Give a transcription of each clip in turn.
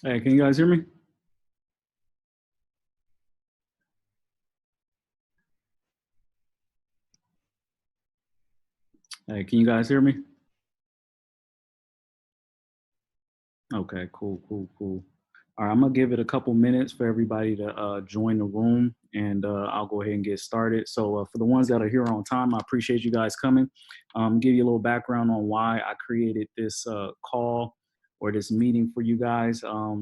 Hey, can you guys hear me? Hey, can you guys hear me? Okay, cool, cool, cool. All right, I'm gonna give it a couple minutes for everybody to join the room, and I'll go ahead and get started. So, for the ones that are here on time, I appreciate you guys coming. Give you a little background on why I created this call or this meeting for you guys. I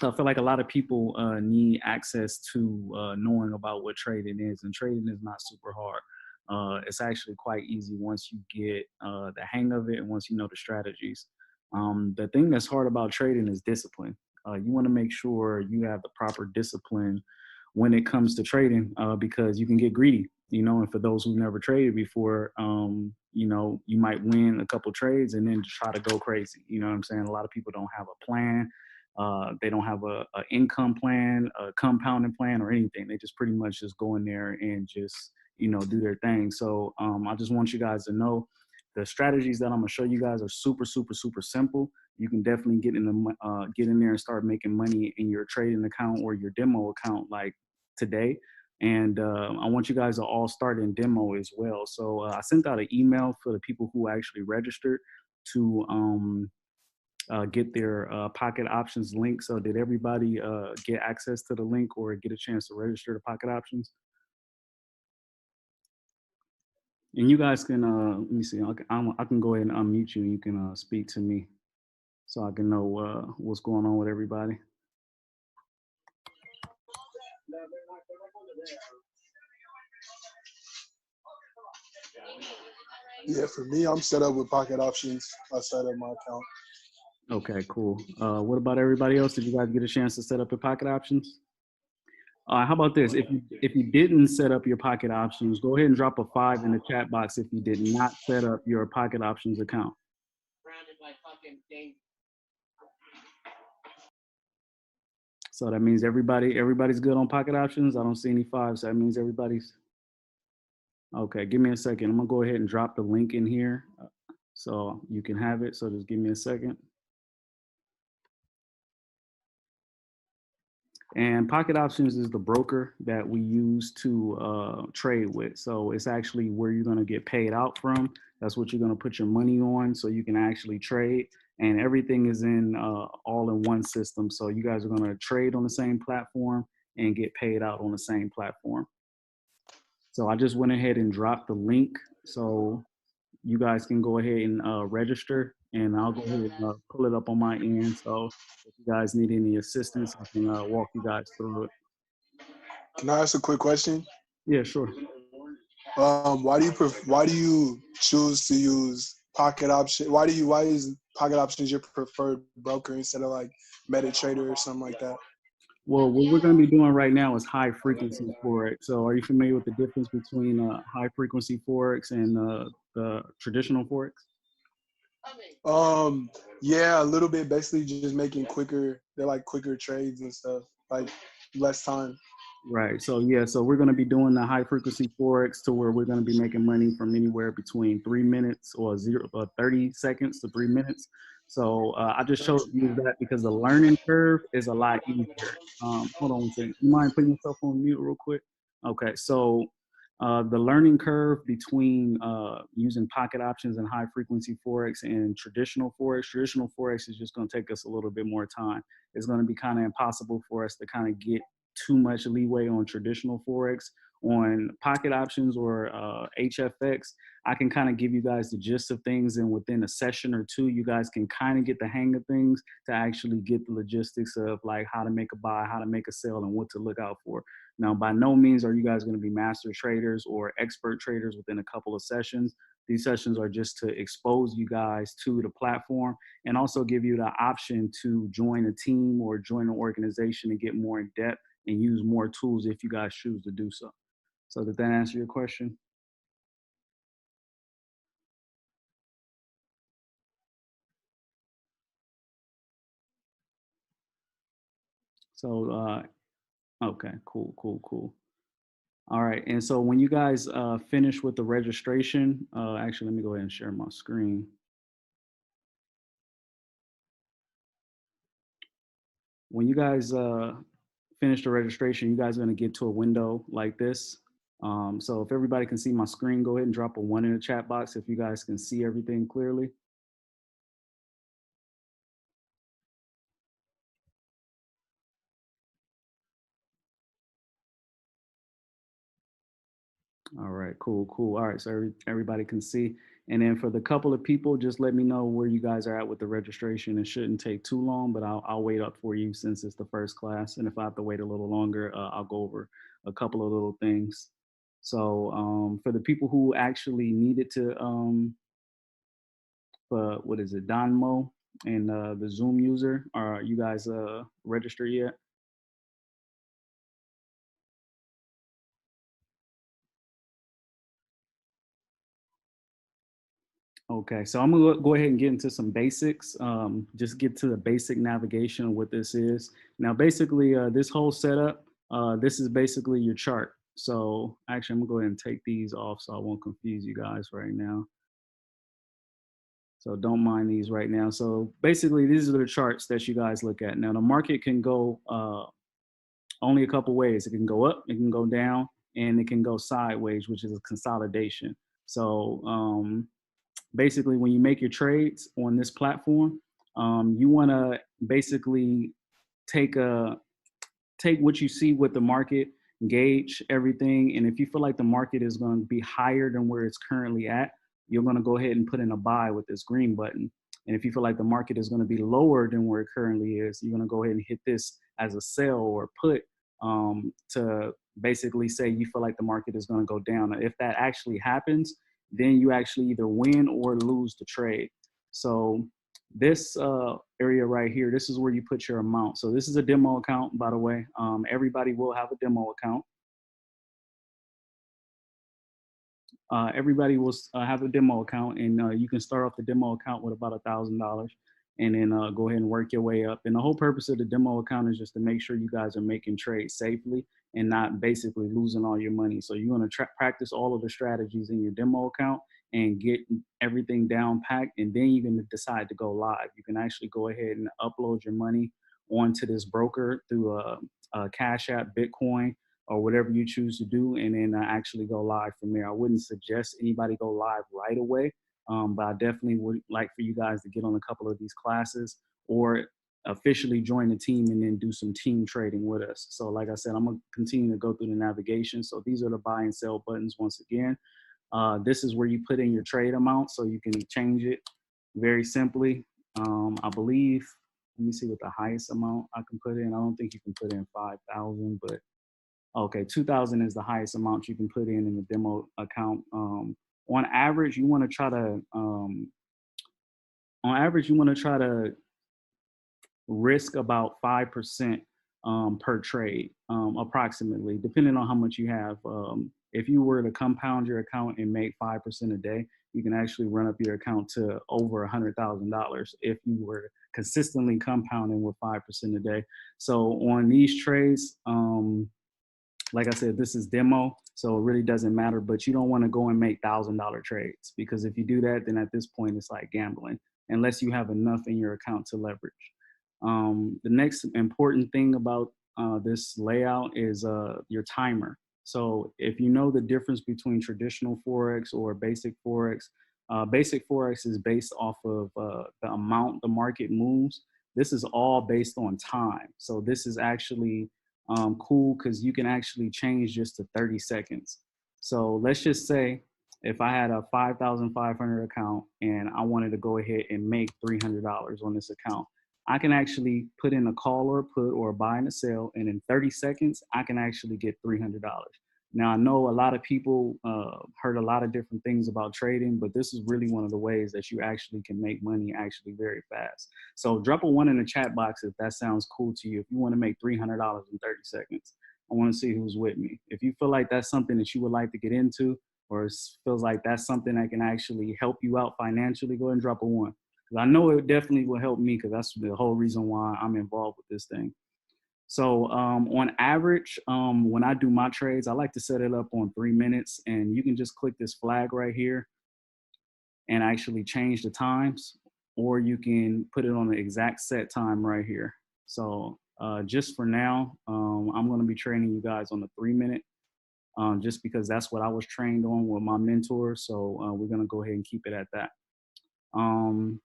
feel like a lot of people need access to knowing about what trading is, and trading is not super hard. It's actually quite easy once you get the hang of it and once you know the strategies. The thing that's hard about trading is discipline. You want to make sure you have the proper discipline when it comes to trading because you can get greedy. And for those who've never traded before, you might win a couple trades and then just try to go crazy. You know what I'm saying? A lot of people don't have a plan. They don't have a income plan, a compounding plan, or anything. They just pretty much just go in there and just do their thing. So I just want you guys to know the strategies that I'm gonna show you guys are super, super, super simple. You can definitely get in there and start making money in your trading account or your demo account like today. And I want you guys to all start in demo as well. So I sent out an email for the people who actually registered to get their pocket options link. So did everybody get access to the link or get a chance to register the pocket options? And you guys can, let me see, I can go ahead and unmute you and you can speak to me so I can know what's going on with everybody. Yeah, for me, I'm set up with pocket options outside of my account. Okay, cool. What about everybody else? Did you guys get a chance to set up your pocket options? How about this? If you didn't set up your pocket options, go ahead and drop a 5 in the chat box if you did not set up your pocket options account. So that means everybody's good on pocket options. I don't see any fives. So that means everybody's okay. Give me a second. I'm gonna go ahead and drop the link in here so you can have it. So just give me a second. And Pocket Options is the broker that we use to trade with. So it's actually where you're going to get paid out from. That's what you're going to put your money on so you can actually trade. And everything is in all in one system. So you guys are going to trade on the same platform and get paid out on the same platform. So I just went ahead and dropped the link. So you guys can go ahead and register, and I'll go ahead and pull it up on my end. So if you guys need any assistance, I can walk you guys through it. Can I ask a quick question? Yeah, sure. Why do you choose to use pocket option? Why is pocket options your preferred broker instead of like MetaTrader or something like that? Well, what we're going to be doing right now is high frequency forex. So, are you familiar with the difference between high frequency forex and the traditional forex? Um, yeah, a little bit. Basically, just making quicker. They're like quicker trades and stuff, like less time. Right. So yeah, so we're going to be doing the high frequency forex to where we're going to be making money from anywhere between 3 minutes or 30 seconds to 3 minutes. So I just chose to use that because the learning curve is a lot easier. Hold on one second. You mind putting yourself on mute real quick? Okay. So the learning curve between using pocket options and high frequency forex and traditional forex is just going to take us a little bit more time. It's going to be kind of impossible for us to kind of get too much leeway on traditional forex. On pocket options or HFX, I can kind of give you guys the gist of things, and within a session or two, you guys can kind of get the hang of things to actually get the logistics of like how to make a buy, how to make a sell, and what to look out for. Now, by no means are you guys going to be master traders or expert traders within a couple of sessions. These sessions are just to expose you guys to the platform and also give you the option to join a team or join an organization and get more in depth and use more tools if you guys choose to do so. So did that answer your question? So okay, cool, cool, cool. All right, and so when you guys finish with the registration, actually, let me go ahead and share my screen. when you guys finish the registration, you guys are going to get to a window like this. So if everybody can see my screen, go ahead and drop a 1 in the chat box if you guys can see everything clearly. All right, cool, cool. All right, so everybody can see. And then for the couple of people, just let me know where you guys are at with the registration. It shouldn't take too long, but I'll wait up for you since it's the first class. And if I have to wait a little longer, I'll go over a couple of little things. So for the people who actually needed to, what is it, Donmo and the Zoom user, are you guys registered yet? Okay, so I'm gonna go ahead and get into some basics. Just get to the basic navigation of what this is. Now, basically, this whole setup, this is basically your chart. So actually, I'm gonna go ahead and take these off so I won't confuse you guys right now. So don't mind these right now. So basically, these are the charts that you guys look at. Now, the market can go only a couple ways. It can go up, it can go down, and it can go sideways, which is a consolidation. So basically when you make your trades on this platform, you want to basically take a take what you see with the market, gauge everything, and if you feel like the market is going to be higher than where it's currently at, you're going to go ahead and put in a buy with this green button. And if you feel like the market is going to be lower than where it currently is, you're going to go ahead and hit this as a sell or put, to basically say you feel like the market is going to go down. If that actually happens, then you actually either win or lose the trade. So this area right here, this is where you put your amount. So this is a demo account, by the way. Everybody will have a demo account. Everybody will have a demo account, and you can start off the demo account with about $1,000, and then go ahead and work your way up. And the whole purpose of the demo account is just to make sure you guys are making trades safely and not basically losing all your money. So you're going to practice all of the strategies in your demo account and get everything down packed, and then you're going to decide to go live. You can actually go ahead and upload your money onto this broker through a Cash App, Bitcoin, or whatever you choose to do, and then actually go live from there. I wouldn't suggest anybody go live right away, but I definitely would like for you guys to get on a couple of these classes or officially join the team and then do some team trading with us. So like I said, I'm gonna continue to go through the navigation. So these are the buy and sell buttons once again. This is where you put in your trade amount so you can change it very simply. I believe, let me see what the highest amount I can put in. I don't think you can put in 5,000, but okay, 2,000 is the highest amount you can put in the demo account. On average, you want to try to risk about 5% per trade, approximately, depending on how much you have. If you were to compound your account and make 5% a day, you can actually run up your account to over $100,000 if you were consistently compounding with 5% a day. So on these trades, like I said, this is demo, so it really doesn't matter, but you don't want to go and make $1,000 trades, because if you do that, then at this point it's like gambling, unless you have enough in your account to leverage. The next important thing about this layout is your timer. So if you know the difference between traditional Forex or basic Forex is based off of the amount the market moves. This is all based on time. So this is actually cool because you can actually change just to 30 seconds. So let's just say if I had a 5,500 account and I wanted to go ahead and make $300 on this account, I can actually put in a call or a put or a buy and a sell, and in 30 seconds, I can actually get $300. Now, I know a lot of people heard a lot of different things about trading, but this is really one of the ways that you actually can make money actually very fast. So drop a 1 in the chat box if that sounds cool to you. If you want to make $300 in 30 seconds, I want to see who's with me. If you feel like that's something that you would like to get into, or feels like that's something that can actually help you out financially, go ahead and drop a 1. Because I know it definitely will help me, because that's the whole reason why I'm involved with this thing. So on average, when I do my trades, I like to set it up on 3 minutes, and you can just click this flag right here and actually change the times, or you can put it on the exact set time right here. So Just for now, I'm going to be training you guys on the 3 minute, just because that's what I was trained on with my mentor. So we're going to go ahead and keep it at that. Um,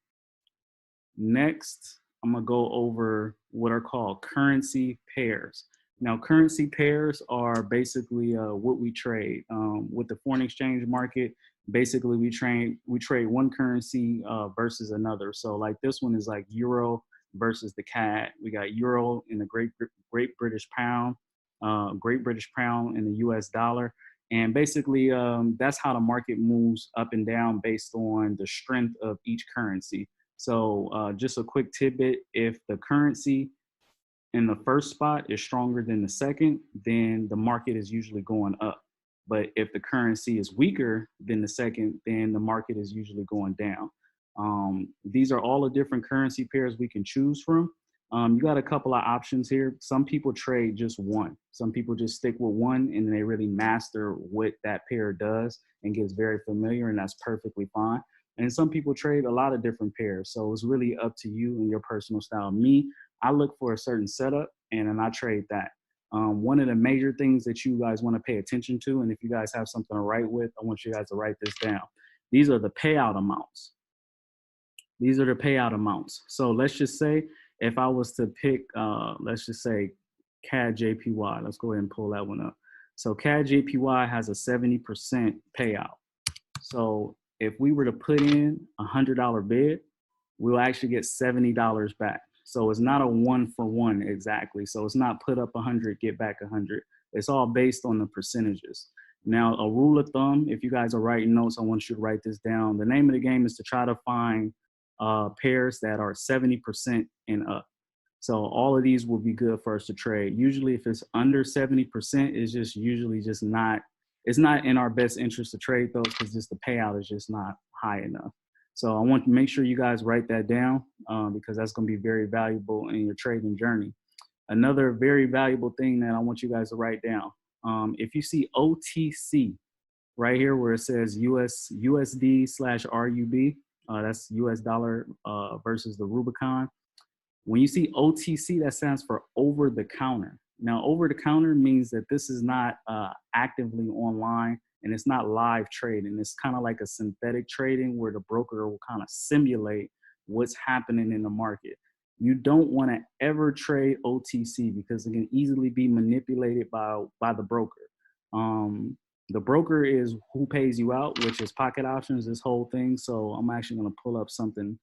Next, I'm gonna go over what are called currency pairs. Now, currency pairs are basically what we trade with the foreign exchange market. Basically, we trade one currency versus another. So, like this one is like euro versus the CAD. We got euro in the Great British Pound, Great British Pound in the U.S. dollar, and basically that's how the market moves up and down based on the strength of each currency. So just a quick tidbit, if the currency in the first spot is stronger than the second, then the market is usually going up. But if the currency is weaker than the second, then the market is usually going down. These are all the different currency pairs we can choose from. You got a couple of options here. Some people trade just one. Some people just stick with one and they really master what that pair does and gets very familiar, and that's perfectly fine. And some people trade a lot of different pairs. So it's really up to you and your personal style. Me, I look for a certain setup and then I trade that. One of the major things that you guys want to pay attention to, and if you guys have something to write with, I want you guys to write this down. These are the payout amounts. These are the payout amounts. So let's just say if I was to pick, let's just say CAD JPY. Let's go ahead and pull that one up. So CAD JPY has a 70% payout. So if we were to put in $100 bid, we'll actually get $70 back. So it's not a 1-for-1 exactly. So it's not put up 100, get back 100. It's all based on the percentages. Now, a rule of thumb, if you guys are writing notes, I want you to write this down. The name of the game is to try to find pairs that are 70% and up. So all of these will be good for us to trade. Usually if it's under 70%, it's just usually just not, it's not in our best interest to trade those because just the payout is just not high enough. So I want to make sure you guys write that down because that's going to be very valuable in your trading journey. Another very valuable thing that I want you guys to write down. If you see OTC right here where it says USD/RUB, that's US dollar versus the Rubicon. When you see OTC, that stands for over the counter. Now, over the counter means that this is not actively online and it's not live trading. It's kind of like a synthetic trading where the broker will kind of simulate what's happening in the market. You don't want to ever trade OTC because it can easily be manipulated by the broker. The broker is who pays you out, which is pocket options, this whole thing. So I'm actually going to pull up something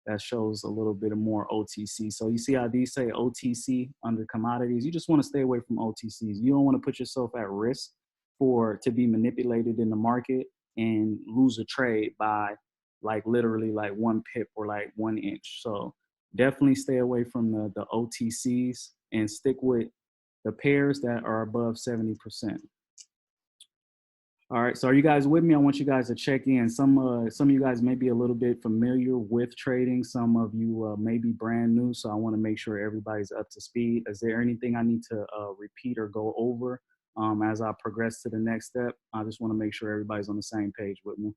that shows a little bit more OTC. So you see how these say OTC under commodities? You just want to stay away from OTCs. You don't want to put yourself at risk to be manipulated in the market and lose a trade by like literally like 1 pip or like 1 inch. So definitely stay away from the OTCs and stick with the pairs that are above 70%. All right, so are you guys with me? I want you guys to check in. Some of you guys may be a little bit familiar with trading. Some of you may be brand new, so I want to make sure everybody's up to speed. Is there anything I need to repeat or go over as I progress to the next step? I just want to make sure everybody's on the same page with me.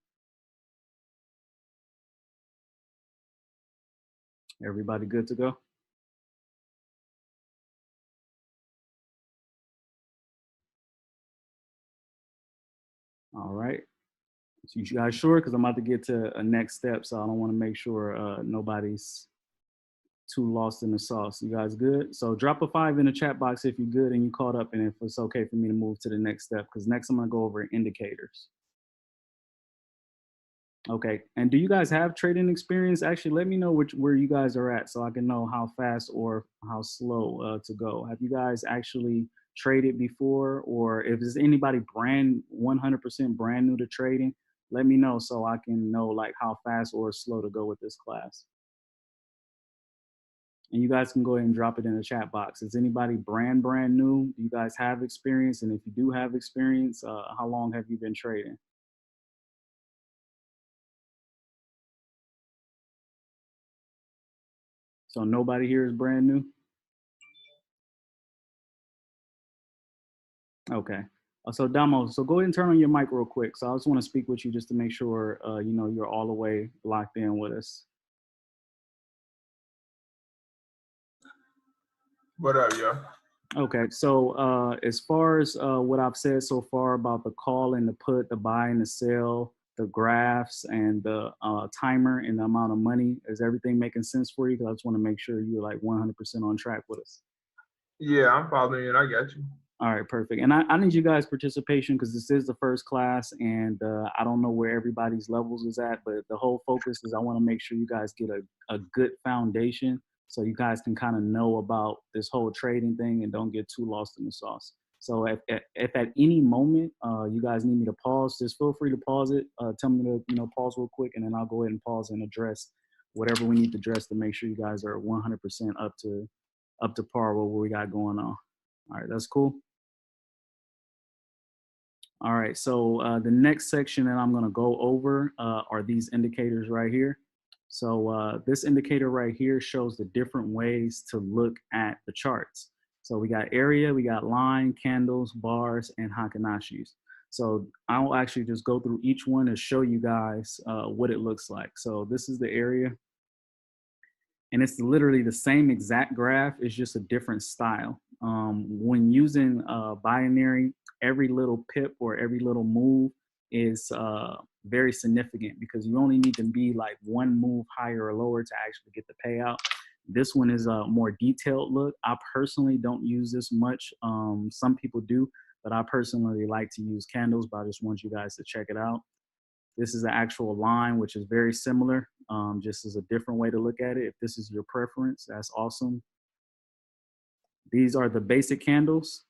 Everybody good to go? All right. So you guys sure? Because I'm about to get to a next step, so I don't want to make sure nobody's too lost in the sauce. You guys good? So drop a 5 in the chat box if you're good and you caught up, and if it's okay for me to move to the next step, because next I'm gonna go over indicators. Okay, and do you guys have trading experience? Actually, let me know where you guys are at so I can know how fast or how slow to go. Have you guys actually traded before, or if there's anybody 100% brand new to trading, let me know so I can know like how fast or slow to go with this class. And you guys can go ahead and drop it in the chat box. Is anybody brand new? Do you guys have experience? And if you do have experience, how long have you been trading? So nobody here is brand new? Okay. So Damo, so go ahead and turn on your mic real quick. So I just want to speak with you just to make sure, you know, you're all the way locked in with us. What up, yo? Okay, so as far as what I've said so far about the call and the put, the buy and the sell, the graphs and the timer and the amount of money, is everything making sense for you? Because I just want to make sure you're like 100% on track with us. Yeah, I'm following you. I got you. All right, perfect. And I need you guys' participation because this is the first class, and I don't know where everybody's levels is at, but the whole focus is I want to make sure you guys get a good foundation so you guys can kind of know about this whole trading thing and don't get too lost in the sauce. So if at any moment you guys need me to pause, just feel free to pause it. Tell me to pause real quick, and then I'll go ahead and pause and address whatever we need to address to make sure you guys are 100% up to par with what we got going on. All right, that's cool. All right, so the next section that I'm gonna go over are these indicators right here. So this indicator right here shows the different ways to look at the charts. So we got area, we got line, candles, bars, and Hakinashis. So I'll actually just go through each one and show you guys what it looks like. So this is the area. And it's literally the same exact graph, it's just a different style. When using binary, every little pip or every little move is very significant because you only need to be like one move higher or lower to actually get the payout. This one is a more detailed look. I personally don't use this much. Some people do, but I personally like to use candles, but I just want you guys to check it out. This is the actual line, which is very similar, just as a different way to look at it. If this is your preference, that's awesome. These are the basic candles.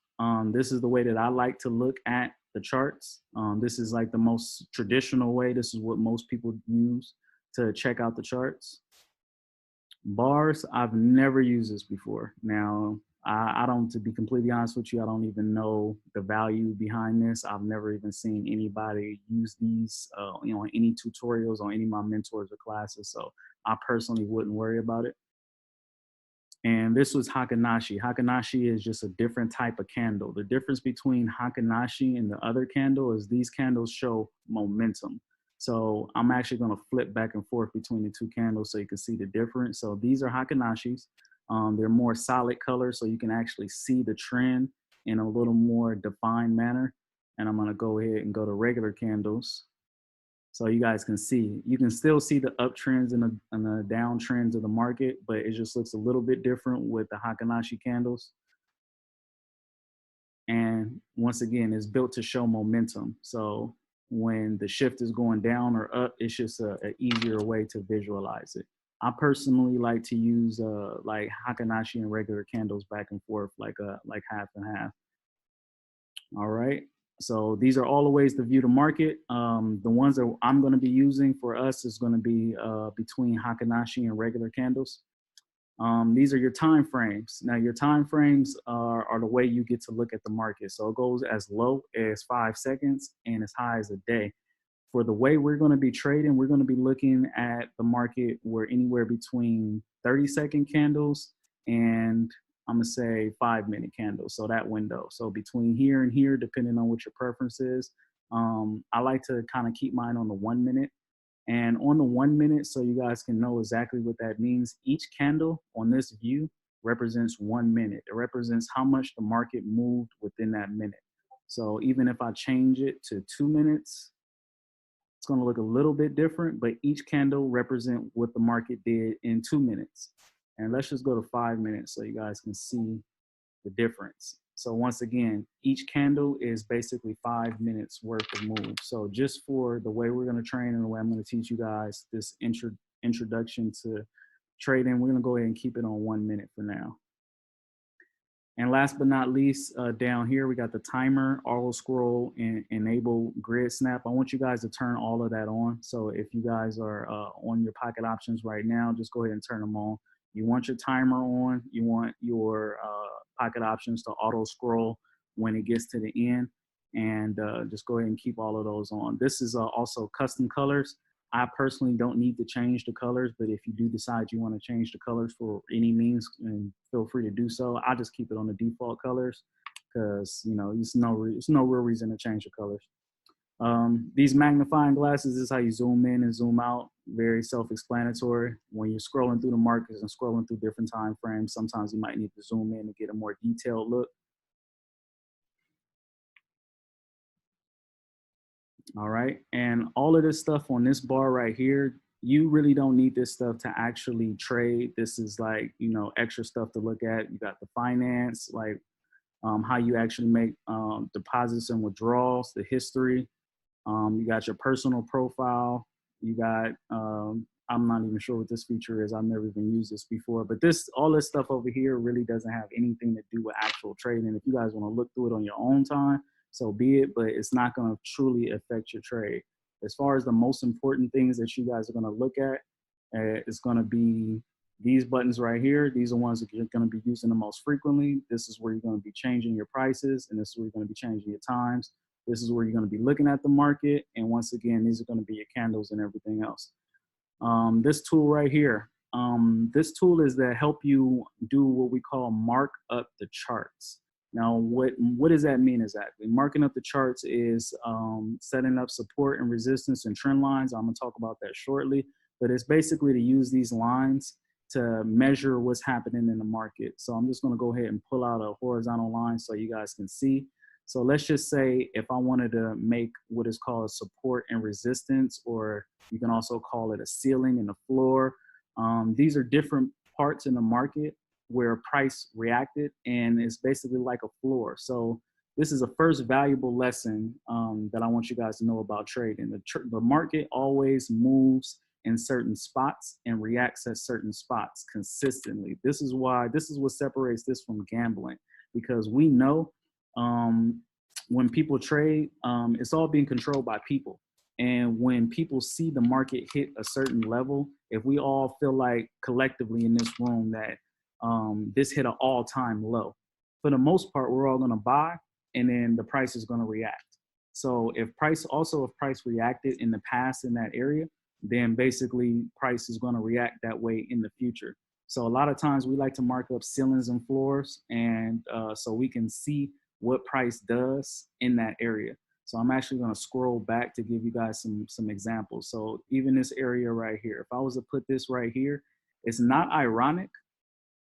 This is the way that I like to look at the charts. This is like the most traditional way. This is what most people use to check out the charts. Bars, I've never used this before. Now, I don't, to be completely honest with you, I don't even know the value behind this. I've never even seen anybody use these, in any tutorials or any of my mentors or classes. So I personally wouldn't worry about it. And this was Hakanashi. Hakanashi is just a different type of candle. The difference between Hakanashi and the other candle is these candles show momentum. So I'm actually going to flip back and forth between the two candles so you can see the difference. So these are Hakanashis. They're more solid colors, so you can actually see the trend in a little more defined manner. And I'm going to go ahead and go to regular candles. So you guys can see, you can still see the uptrends and the downtrends of the market, but it just looks a little bit different with the Hakanashi candles. And once again, it's built to show momentum. So when the shift is going down or up, it's just an easier way to visualize it. I personally like to use like Hakanashi and regular candles back and forth, like half and half. All right. So these are all the ways to view the market. The ones that I'm going to be using for us is going to be between Hakanashi and regular candles. These are your time frames. Now your time frames are the way you get to look at the market. So it goes as low as 5 seconds and as high as a day. For the way we're going to be trading, we're going to be looking at the market where anywhere between 30-second candles and I'm gonna say 5-minute candles. So that window. So between here and here, depending on what your preference is, I like to kind of keep mine on the 1 minute. And on the 1 minute, so you guys can know exactly what that means, each candle on this view represents 1 minute. It represents how much the market moved within that minute. So even if I change it to 2 minutes, it's going to look a little bit different, but each candle represent what the market did in 2 minutes. And let's just go to 5 minutes so you guys can see the difference. So once again, each candle is basically 5 minutes worth of move. So just for the way we're going to train and the way I'm going to teach you guys this introduction to trading, we're going to go ahead and keep it on 1 minute for now. And last but not least, down here, we got the timer, auto scroll, and enable grid snap. I want you guys to turn all of that on. So if you guys are on your pocket options right now, just go ahead and turn them on. You want your timer on. You want your pocket options to auto scroll when it gets to the end. And just go ahead and keep all of those on. This is also custom colors. I personally don't need to change the colors, but if you do decide you want to change the colors for any means, and feel free to do so. I just keep it on the default colors because, you know, there's no real reason to change the colors. These magnifying glasses is how you zoom in and zoom out. Very self-explanatory. When you're scrolling through the markets and scrolling through different time frames, sometimes you might need to zoom in and get a more detailed look. All right, and all of this stuff on this bar right here, you really don't need this stuff to actually trade. This is like, you know, extra stuff to look at. You got the finance, like how you actually make deposits and withdrawals, the history. You got your personal profile. You got, I'm not even sure what this feature is. I've never even used this before, but all this stuff over here really doesn't have anything to do with actual trading. If you guys want to look through it on your own time, so be it, but it's not going to truly affect your trade. As far as the most important things that you guys are going to look at, it's going to be these buttons right here. These are ones that you're going to be using the most frequently. This is where you're going to be changing your prices, and this is where you're going to be changing your times. This is where you're going to be looking at the market. And once again, these are going to be your candles and everything else. This tool right here, this tool is to help you do what we call mark up the charts. Now, what does that mean exactly? Marking up the charts is setting up support and resistance and trend lines. I'm going to talk about that shortly, but it's basically to use these lines to measure what's happening in the market. So I'm just going to go ahead and pull out a horizontal line so you guys can see. So let's just say if I wanted to make what is called a support and resistance, or you can also call it a ceiling and a floor. These are different parts in the market where price reacted, and it's basically like a floor. So this is a first valuable lesson that I want you guys to know about trading. The market always moves in certain spots and reacts at certain spots consistently. This is what separates this from gambling, because we know when people trade, it's all being controlled by people. And when people see the market hit a certain level, if we all feel like collectively in this room that this hit an all-time low, for the most part, we're all going to buy, and then the price is going to react. So if price reacted in the past in that area, then basically price is going to react that way in the future. So a lot of times we like to mark up ceilings and floors, and so we can see what price does in that area. So I'm actually going to scroll back to give you guys some examples. So even this area right here, if I was to put this right here, it's not ironic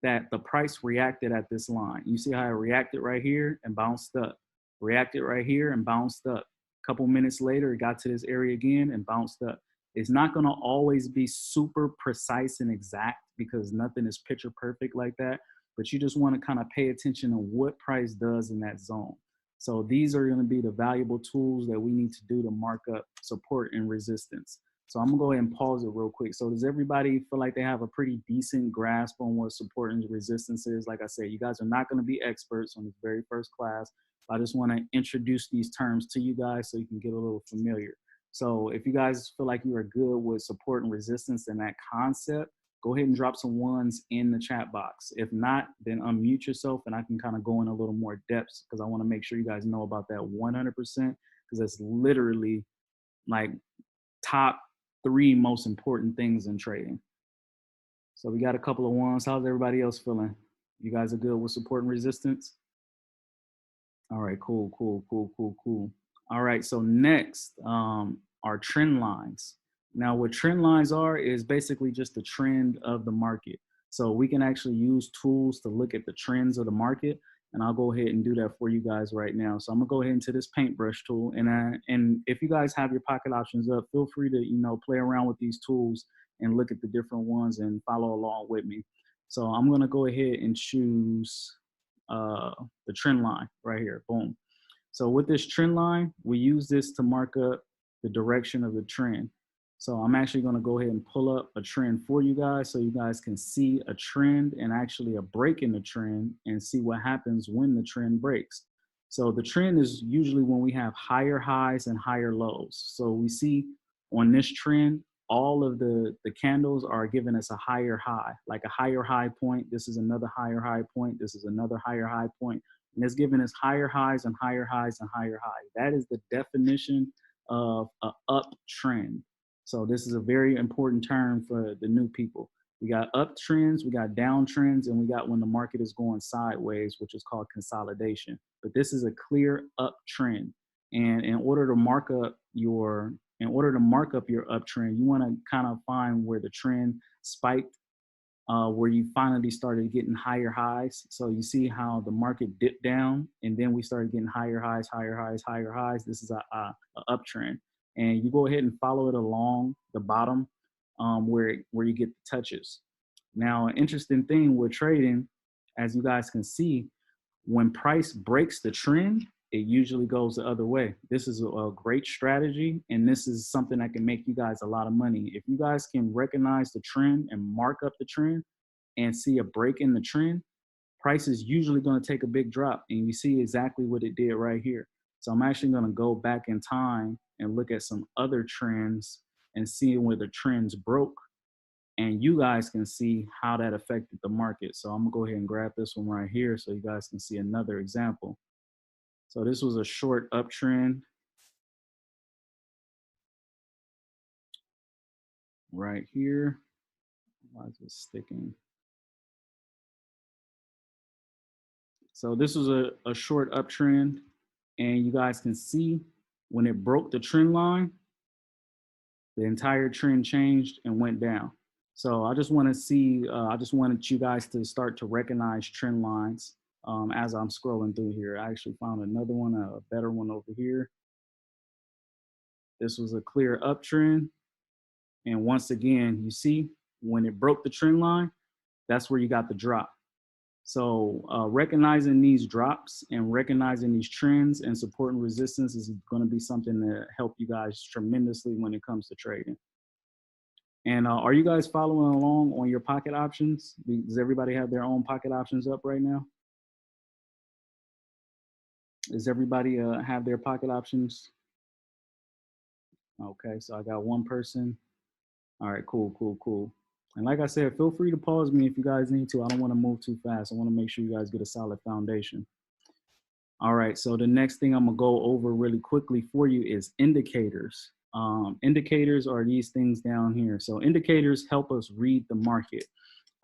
that the price reacted at this line. You see how it reacted right here and bounced up, reacted right here and bounced up. A couple minutes later, it got to this area again and bounced up. It's not going to always be super precise and exact, because nothing is picture perfect like that, but you just want to kind of pay attention to what price does in that zone. So these are going to be the valuable tools that we need to do to mark up support and resistance. So I'm gonna go ahead and pause it real quick. So does everybody feel like they have a pretty decent grasp on what support and resistance is? Like I said, you guys are not gonna be experts on this very first class. I just wanna introduce these terms to you guys so you can get a little familiar. So if you guys feel like you are good with support and resistance and that concept, go ahead and drop some ones in the chat box. If not, then unmute yourself and I can kind of go in a little more depth, because I wanna make sure you guys know about that 100%, because that's literally like top 3 most important things in trading. So we got a couple of ones. How's everybody else feeling? You guys are good with support and resistance? All right, cool. All right, so next are trend lines. Now what trend lines are is basically just the trend of the market. So we can actually use tools to look at the trends of the market, and I'll go ahead and do that for you guys right now. So I'm gonna go ahead into this paintbrush tool, and if you guys have your pocket options up, feel free to play around with these tools and look at the different ones and follow along with me. So I'm gonna go ahead and choose the trend line right here, boom. So with this trend line, we use this to mark up the direction of the trend. So I'm actually gonna go ahead and pull up a trend for you guys so you guys can see a trend and actually a break in the trend and see what happens when the trend breaks. So the trend is usually when we have higher highs and higher lows. So we see on this trend, all of the candles are giving us a higher high, like a higher high point. This is another higher high point. This is another higher high point. And it's giving us higher highs and higher highs and higher highs. That is the definition of an uptrend. So this is a very important term for the new people. We got uptrends, we got downtrends, and we got when the market is going sideways, which is called consolidation. But this is a clear uptrend. And in order to mark up your uptrend, you want to kind of find where the trend spiked, where you finally started getting higher highs. So you see how the market dipped down, and then we started getting higher highs, higher highs, higher highs. This is a uptrend, and you go ahead and follow it along the bottom, where you get the touches. Now, an interesting thing with trading, as you guys can see, when price breaks the trend, it usually goes the other way. This is a great strategy, and this is something that can make you guys a lot of money. If you guys can recognize the trend and mark up the trend and see a break in the trend, price is usually going to take a big drop, and you see exactly what it did right here. So I'm actually going to go back in time and look at some other trends and see where the trends broke, and you guys can see how that affected the market. So I'm gonna go ahead and grab this one right here so you guys can see another example. So this was a short uptrend right here. Why is it sticking? So this was a short uptrend, and you guys can see when it broke the trend line, the entire trend changed and went down. So I just want to see, I just wanted you guys to start to recognize trend lines as I'm scrolling through here. I actually found another one, a better one over here. This was a clear uptrend. And once again, you see when it broke the trend line, that's where you got the drop. So recognizing these drops and recognizing these trends and support and resistance is going to be something that help you guys tremendously when it comes to trading. And are you guys following along on your pocket options? Does everybody have their own pocket options up right now? Does everybody have their pocket options? Okay, so I got one person. All right, cool, cool, cool. And like I said, feel free to pause me if you guys need to. I don't want to move too fast. I want to make sure you guys get a solid foundation. All right, so the next thing I'm gonna go over really quickly for you is indicators. Indicators are these things down here. So indicators help us read the market.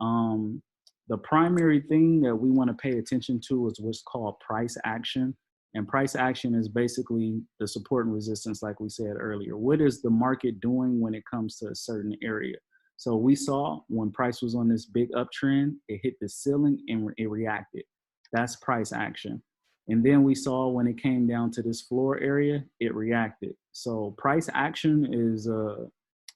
The primary thing that we want to pay attention to is what's called price action. And price action is basically the support and resistance, like we said earlier. What is the market doing when it comes to a certain area? So we saw when price was on this big uptrend, it hit the ceiling and it reacted. That's price action. And then we saw when it came down to this floor area, it reacted. So price action is the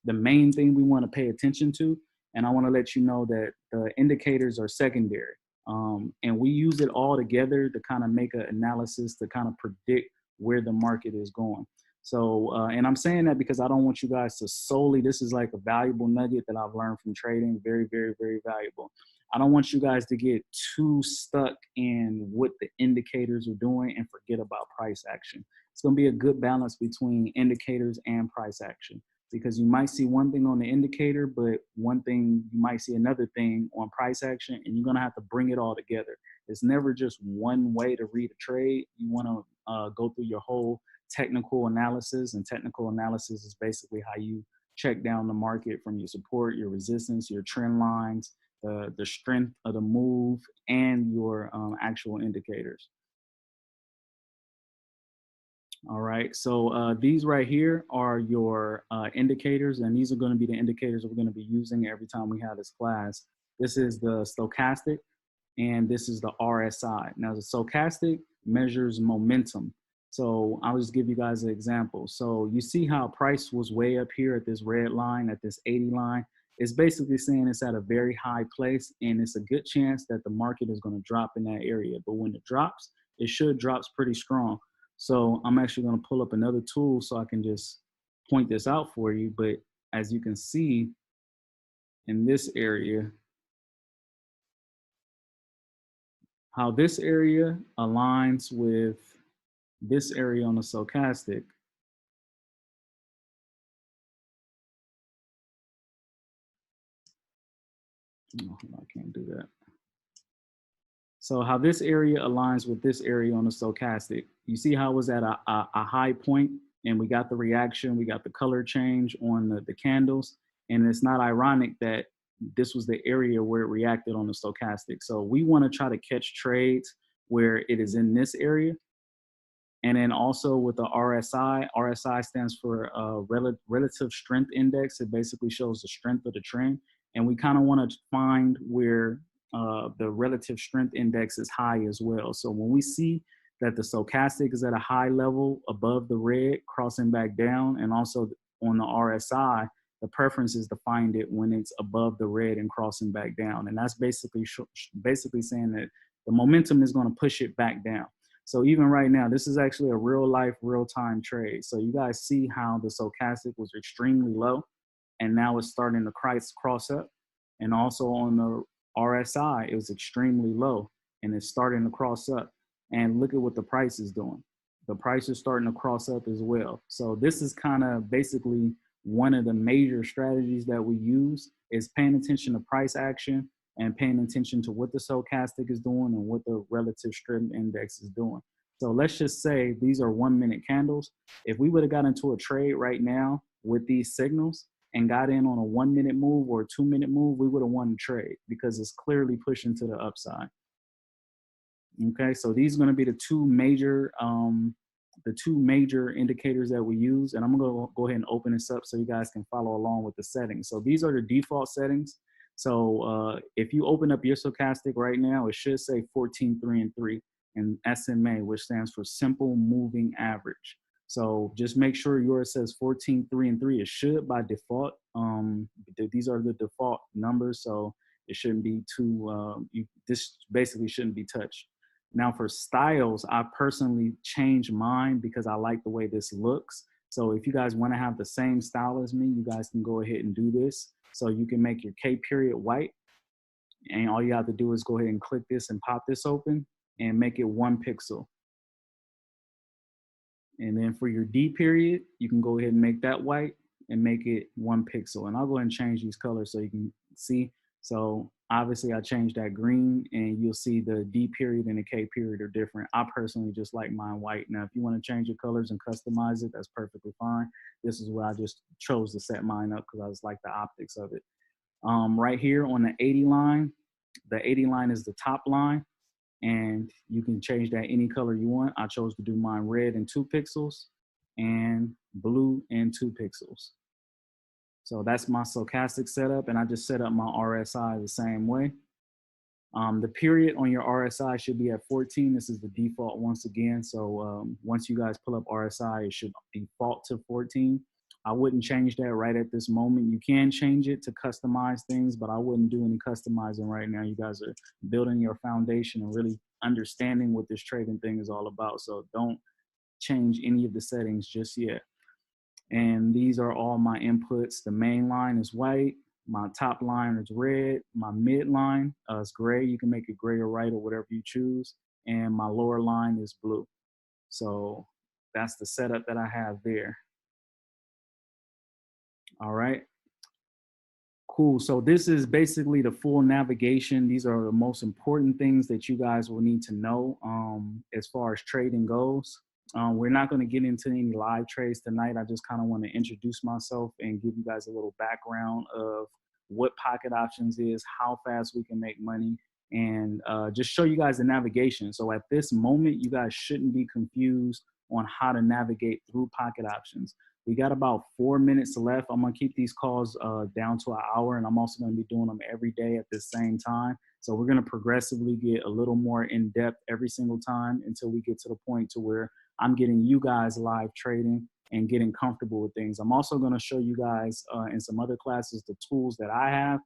main thing we want to pay attention to. And I want to let you know that the indicators are secondary. And we use it all together to kind of make an analysis to kind of predict where the market is going. So, and I'm saying that because I don't want you guys to solely, this is like a valuable nugget that I've learned from trading, very, very, very valuable. I don't want you guys to get too stuck in what the indicators are doing and forget about price action. It's going to be a good balance between indicators and price action, because you might see one thing on the indicator, but one thing, you might see another thing on price action, and you're going to have to bring it all together. It's never just one way to read a trade. You want to go through your whole technical analysis, and technical analysis is basically how you check down the market from your support, your resistance, your trend lines, the strength of the move, and your actual indicators. All right, so these right here are your indicators, and these are going to be the indicators we're going to be using every time we have this class. This is the stochastic, and this is the RSI. Now, the stochastic measures momentum. So I'll just give you guys an example. So you see how price was way up here at this red line, at this 80 line. It's basically saying it's at a very high place, and it's a good chance that the market is going to drop in that area. But when it drops, it should drop pretty strong. So I'm actually going to pull up another tool so I can just point this out for you. But as you can see in this area, how this area aligns with this area on the stochastic. Oh, I can't do that. So how this area aligns with this area on the stochastic. You see how it was at a high point, and we got the reaction, we got the color change on the candles. And it's not ironic that this was the area where it reacted on the stochastic. So we want to try to catch trades where it is in this area. And then also with the RSI stands for relative strength index. It basically shows the strength of the trend. And we kind of want to find where the relative strength index is high as well. So when we see that the stochastic is at a high level above the red, crossing back down, and also on the RSI, the preference is to find it when it's above the red and crossing back down. And that's basically saying that the momentum is going to push it back down. So even right now, this is actually a real life, real time trade. So you guys see how the stochastic was extremely low and now it's starting to cross up. And also on the RSI, it was extremely low and it's starting to cross up. And look at what the price is doing. The price is starting to cross up as well. So this is kind of basically one of the major strategies that we use is paying attention to price action and paying attention to what the stochastic is doing and what the relative strength index is doing. So let's just say these are 1 minute candles. If we would have got into a trade right now with these signals and got in on a 1 minute move or a 2 minute move, we would have won the trade because it's clearly pushing to the upside. Okay, so these are going to be the two major indicators that we use, and I'm going to go ahead and open this up so you guys can follow along with the settings. So these are the default settings. So if you open up your stochastic right now, it should say 14, 3, and 3 and SMA, which stands for simple moving average. So just make sure yours says 14, 3, and 3. It should by default. These are the default numbers, so it shouldn't be too. This basically shouldn't be touched. Now for styles, I personally change mine because I like the way this looks. So if you guys want to have the same style as me, you guys can go ahead and do this. So you can make your K period white. And all you have to do is go ahead and click this and pop this open and make it 1 pixel. And then for your D period, you can go ahead and make that white and make it 1 pixel. And I'll go ahead and change these colors so you can see. So obviously I changed that green and you'll see the D period and the K period are different. I personally just like mine white. Now, if you want to change your colors and customize it, that's perfectly fine. This is where I just chose to set mine up because I just like the optics of it. Right here on the 80 line, the 80 line is the top line and you can change that any color you want. I chose to do mine red and 2 pixels and blue and 2 pixels. So that's my stochastic setup, and I just set up my RSI the same way. The period on your RSI should be at 14. This is the default once again. So once you guys pull up RSI, it should default to 14. I wouldn't change that right at this moment. You can change it to customize things, but I wouldn't do any customizing right now. You guys are building your foundation and really understanding what this trading thing is all about. So don't change any of the settings just yet. And these are all my inputs. The main line is white. My top line is red. My mid line is gray. You can make it gray or white or whatever you choose. And my lower line is blue. So that's the setup that I have there. All right. Cool. So this is basically the full navigation. These are the most important things that you guys will need to know as far as trading goes. We're not going to get into any live trades tonight. I just kind of want to introduce myself and give you guys a little background of what pocket options is, how fast we can make money, and just show you guys the navigation. So at this moment, you guys shouldn't be confused on how to navigate through pocket options. We got about 4 minutes left. I'm going to keep these calls down to an hour, and I'm also going to be doing them every day at the same time. So we're going to progressively get a little more in depth every single time until we get to the point to where I'm getting you guys live trading and getting comfortable with things. I'm also going to show you guys in some other classes the tools that I have,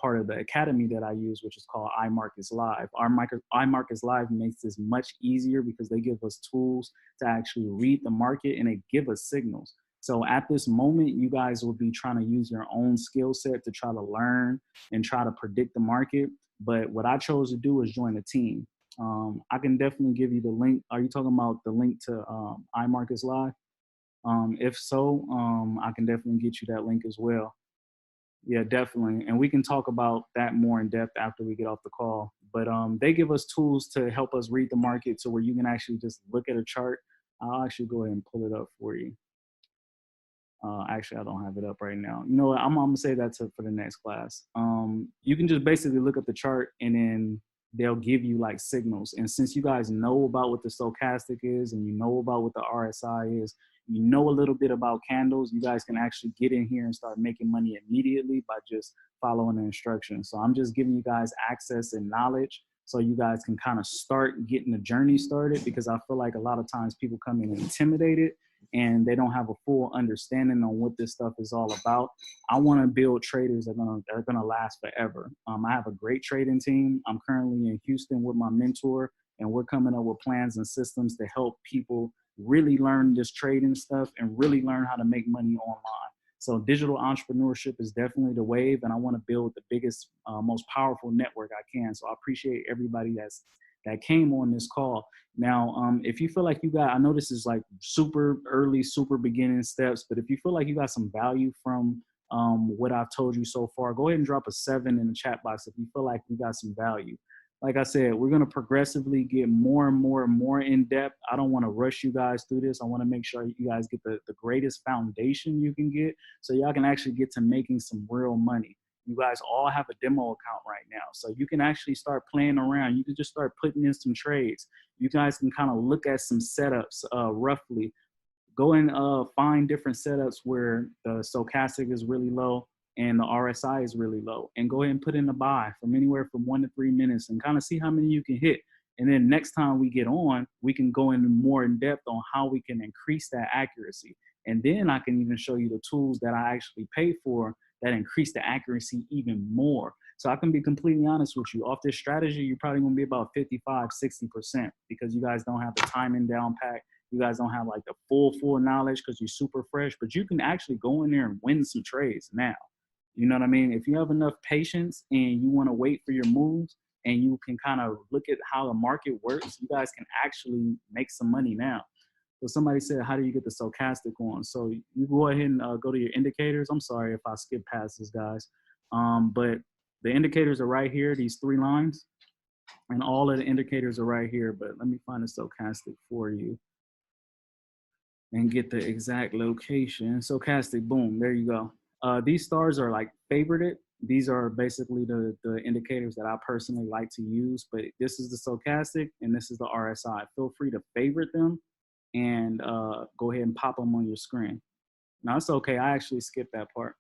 part of the academy that I use, which is called iMarkets Live. iMarkets Live makes this much easier because they give us tools to actually read the market and they give us signals. So at this moment, you guys will be trying to use your own skill set to try to learn and try to predict the market. But what I chose to do is join a team. I can definitely give you the link. Are you talking about the link to iMarkets Live? If so, I can definitely get you that link as well. Yeah, definitely. And we can talk about that more in depth after we get off the call. But they give us tools to help us read the market so where you can actually just look at a chart. I'll actually go ahead and pull it up for you. Actually, I don't have it up right now. You know what? I'm going to say that for the next class. You can just basically look at the chart and then they'll give you like signals. And since you guys know about what the stochastic is and you know about what the RSI is, you know a little bit about candles, you guys can actually get in here and start making money immediately by just following the instructions. So I'm just giving you guys access and knowledge so you guys can kind of start getting the journey started, because I feel like a lot of times people come in intimidated and they don't have a full understanding on what this stuff is all about. I want to build traders that are gonna last forever. I have a great trading team. I'm currently in Houston with my mentor, and we're coming up with plans and systems to help people really learn this trading stuff and really learn how to make money online. So digital entrepreneurship is definitely the wave, and I want to build the biggest, most powerful network I can. So I appreciate everybody that came on this call. Now, if you feel like you got, I know this is like super early, super beginning steps, but if you feel like you got some value from what I've told you so far, go ahead and drop a 7 in the chat box if you feel like you got some value. Like I said, we're going to progressively get more and more and more in depth. I don't want to rush you guys through this. I want to make sure you guys get the greatest foundation you can get so y'all can actually get to making some real money. You guys all have a demo account right now, so you can actually start playing around. You can just start putting in some trades. You guys can kind of look at some setups roughly. Go and find different setups where the stochastic is really low and the RSI is really low, and go ahead and put in a buy from anywhere from 1 to 3 minutes and kind of see how many you can hit. And then next time we get on, we can go into more in depth on how we can increase that accuracy. And then I can even show you the tools that I actually pay for that increase the accuracy even more. So I can be completely honest with you. Off this strategy, you're probably gonna be about 55, 60% because you guys don't have the timing down pat. You guys don't have like the full knowledge because you're super fresh, but you can actually go in there and win some trades now. You know what I mean? If you have enough patience and you want to wait for your moves and you can kind of look at how the market works, you guys can actually make some money now. So somebody said, how do you get the stochastic on? So you go ahead and go to your indicators. I'm sorry if I skip past this, guys. But the indicators are right here, these 3 lines. And all of the indicators are right here. But let me find the stochastic for you and get the exact location. Stochastic, boom, there you go. These stars are like favorited. These are basically the indicators that I personally like to use, but this is the stochastic and this is the RSI. Feel free to favorite them and go ahead and pop them on your screen. Now it's okay, I actually skipped that part.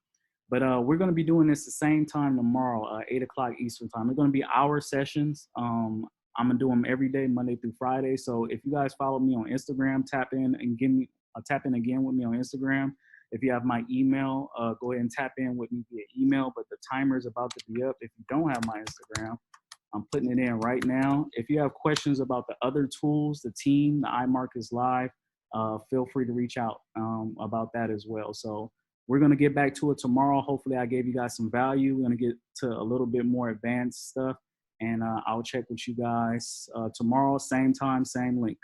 But we're gonna be doing this the same time tomorrow, 8 o'clock Eastern time. They're gonna be hour sessions. I'm gonna do them every day, Monday through Friday. So if you guys follow me on Instagram, tap in again with me on Instagram. If you have my email, go ahead and tap in with me via email, but the timer is about to be up. If you don't have my Instagram, I'm putting it in right now. If you have questions about the other tools, the team, the iMark is live, feel free to reach out about that as well. So we're gonna get back to it tomorrow. Hopefully I gave you guys some value. We're gonna get to a little bit more advanced stuff, and I'll check with you guys tomorrow, same time, same link.